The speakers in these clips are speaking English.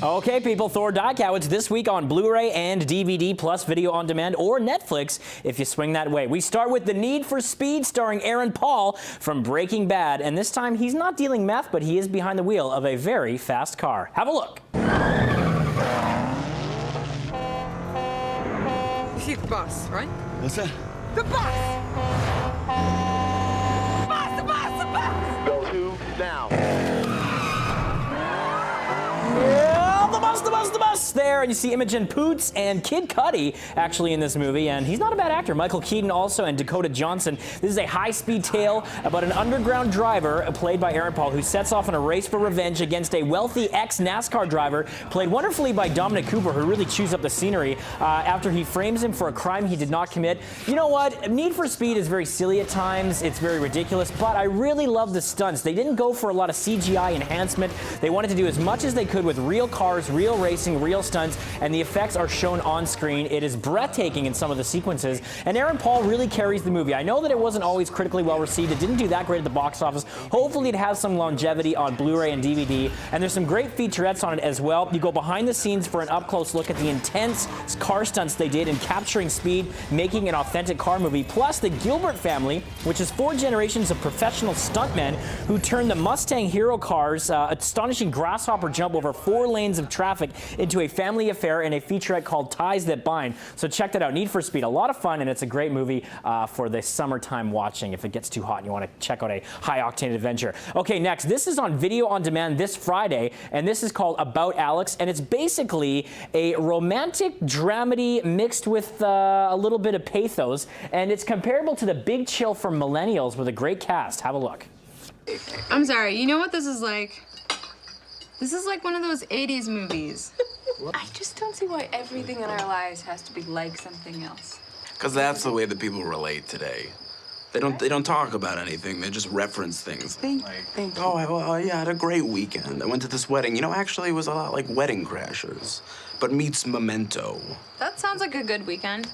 Okay, people, Thor Diecow, it's this week on Blu-ray and DVD plus video on demand or Netflix if you swing that way. We start with The Need for Speed starring Aaron Paul from Breaking Bad, and this time he's not dealing meth, but he is behind the wheel of a very fast car. Have a look. You see the bus, right? What's that? The bus! The bus! The bus! Go to now. Yeah, the bus there, and you see Imogen Poots and Kid Cudi actually in this movie, and he's not a bad actor. Michael Keaton also, and Dakota Johnson. This is a high-speed tale about an underground driver played by Aaron Paul who sets off on a race for revenge against a wealthy ex-NASCAR driver played wonderfully by Dominic Cooper, who really chews up the scenery after he frames him for a crime he did not commit. You know what? Need for Speed is very silly at times. It's very ridiculous, but I really love the stunts. They didn't go for a lot of CGI enhancement. They wanted to do as much as they could with real cars, real racing, real stunts, and the effects are shown on screen. It is breathtaking in some of the sequences, and Aaron Paul really carries the movie. I know that it wasn't always critically well received. It didn't do that great at the box office. Hopefully it has some longevity on Blu-ray and DVD, and there's some great featurettes on it as well. You go behind the scenes for an up-close look at the intense car stunts they did in capturing speed, making an authentic car movie, plus the Gilbert family, which is 4 generations of professional stuntmen who turned the Mustang Hero car's astonishing grasshopper jump over 4 lanes of traffic into a family affair in a featurette called Ties That Bind. So check that out. Need for Speed, a lot of fun, and it's a great movie for the summertime watching if it gets too hot and you want to check out a high-octane adventure. Okay, next, this is on video on demand this Friday, and this is called About Alex, and it's basically a romantic dramedy mixed with a little bit of pathos, and it's comparable to The Big Chill for millennials with a great cast. Have a look. I'm sorry, you know what this is like? This is like one of those 80s movies. I just don't see why everything in our lives has to be like something else. Because that's the way that people relate today. They don't talk about anything. They just reference things. Thank you. Oh, yeah, I had a great weekend. I went to this wedding. You know, actually, it was a lot like Wedding Crashers, but meets Memento. That sounds like a good weekend.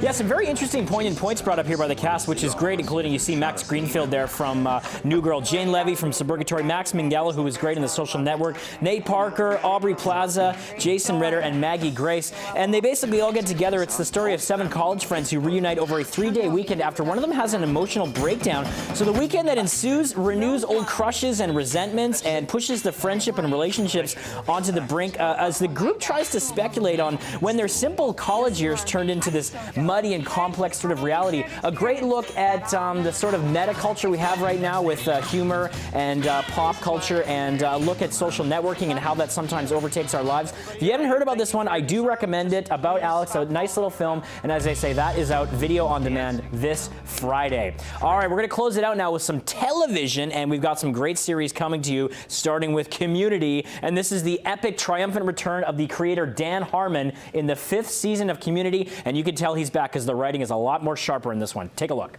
Yeah, some very interesting poignant points brought up here by the cast, which is great, including you see Max Greenfield there from New Girl, Jane Levy from Suburgatory, Max Minghella, who was great in The Social Network, Nate Parker, Aubrey Plaza, Jason Ritter, and Maggie Grace. And they basically all get together. It's the story of 7 college friends who reunite over a 3-day weekend after one of them has an emotional breakdown. So the weekend that ensues renews old crushes and resentments and pushes the friendship and relationships onto the brink as the group tries to speculate on when their simple college years turned into this muddy and complex sort of reality. A great look at the sort of meta culture we have right now with humor and pop culture, and look at social networking and how that sometimes overtakes our lives. If you haven't heard about this one, I do recommend it. About Alex, a nice little film, and as I say, that is out video on demand this Friday. All right, we're going to close it out now with some television, and we've got some great series coming to you, starting with Community, and this is the epic, triumphant return of the creator Dan Harmon in the 5th season of Community, and you can tell he's back because the writing is a lot more sharper in this one. Take a look.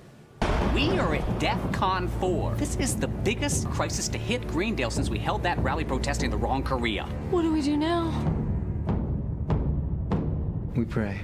We are at DEFCON 4. This is the biggest crisis to hit Greendale since we held that rally protesting the wrong Korea. What do we do now? We pray.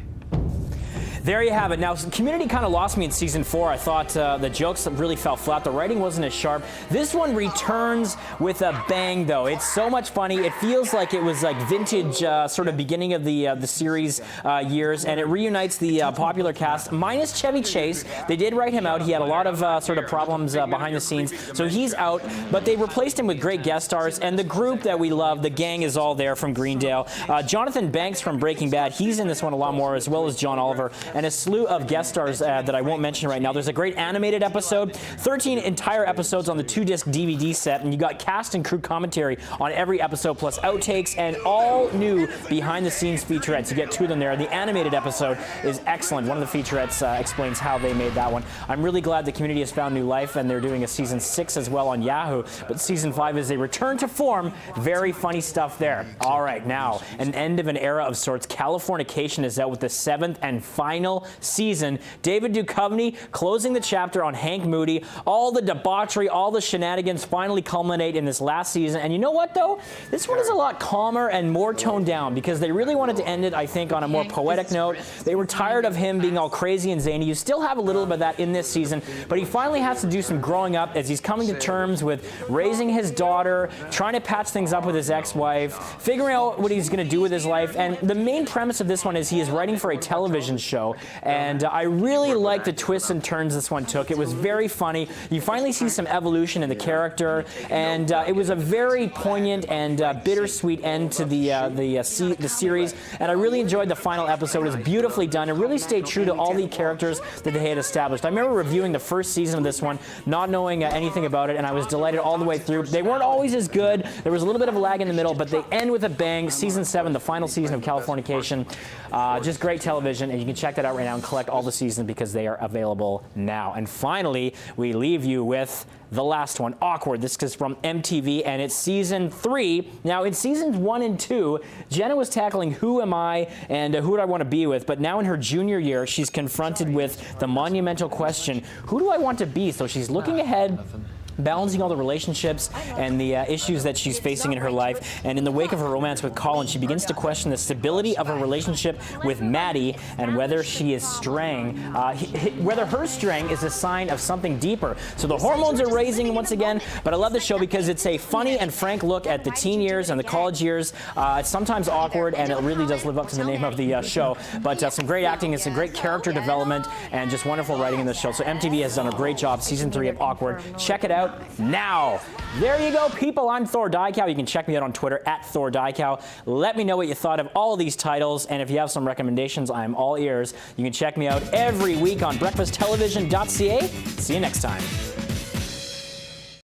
There you have it. Now, Community kind of lost me in season 4. I thought the jokes really fell flat. The writing wasn't as sharp. This one returns with a bang, though. It's so much funny. It feels like it was like vintage sort of beginning of the series years, and it reunites the popular cast, minus Chevy Chase. They did write him out. He had a lot of sort of problems behind the scenes, so he's out, but they replaced him with great guest stars, and the group that we love, the gang, is all there from Greendale. Jonathan Banks from Breaking Bad, he's in this one a lot more, as well as John Oliver, and a slew of guest stars that I won't mention right now. There's a great animated episode, 13 entire episodes on the 2-disc DVD set, and you got cast and crew commentary on every episode, plus outtakes and all new behind-the-scenes featurettes. You get 2 of them there. The animated episode is excellent. One of the featurettes explains how they made that one. I'm really glad the Community has found new life, and they're doing a season 6 as well on Yahoo, but season 5 is a return to form. Very funny stuff there. All right, now, an end of an era of sorts. Californication is out with the 7th and final final season. David Duchovny closing the chapter on Hank Moody. All the debauchery, all the shenanigans finally culminate in this last season. And you know what, though? This one is a lot calmer and more toned down because they really wanted to end it, I think, on a more poetic note. They were tired of him being all crazy and zany. You still have a little bit of that in this season, but he finally has to do some growing up as he's coming to terms with raising his daughter, trying to patch things up with his ex-wife, figuring out what he's going to do with his life. And the main premise of this one is he is writing for a television show, and I really like the twists and turns this one took. It was very funny. You finally see some evolution in the character, and it was a very poignant and bittersweet end to the series. And I really enjoyed the final episode. It was beautifully done. It really stayed true to all the characters that they had established. I remember reviewing the first season of this one, not knowing anything about it, and I was delighted all the way through. They weren't always as good. There was a little bit of a lag in the middle, but they end with a bang. Season 7, the final season of Californication. Just great television, and you can check that out right now and collect all the seasons because they are available now. And finally, we leave you with the last one, Awkward. This is from MTV, and it's season 3. Now, in seasons 1 and 2, Jenna was tackling who am I and who do I want to be with, but now in her junior year, she's confronted with the monumental question, who do I want to be? So she's looking ahead, balancing all the relationships and the issues that she's facing in her life. And in the wake of her romance with Colin, she begins to question the stability of her relationship with Maddie and whether she is straying, whether her straying is a sign of something deeper. So the hormones are raising once again, but I love the show because it's a funny and frank look at the teen years and the college years. It's sometimes awkward, and it really does live up to the name of the show. But some great acting and some great character development and just wonderful writing in this show. So MTV has done a great job. Season 3 of Awkward. Check it out now. There you go, people. I'm Thor Dykow. You can check me out on Twitter at Thor Dykow. Let me know what you thought of all of these titles, and if you have some recommendations, I'm all ears. You can check me out every week on breakfasttelevision.ca. See you next time.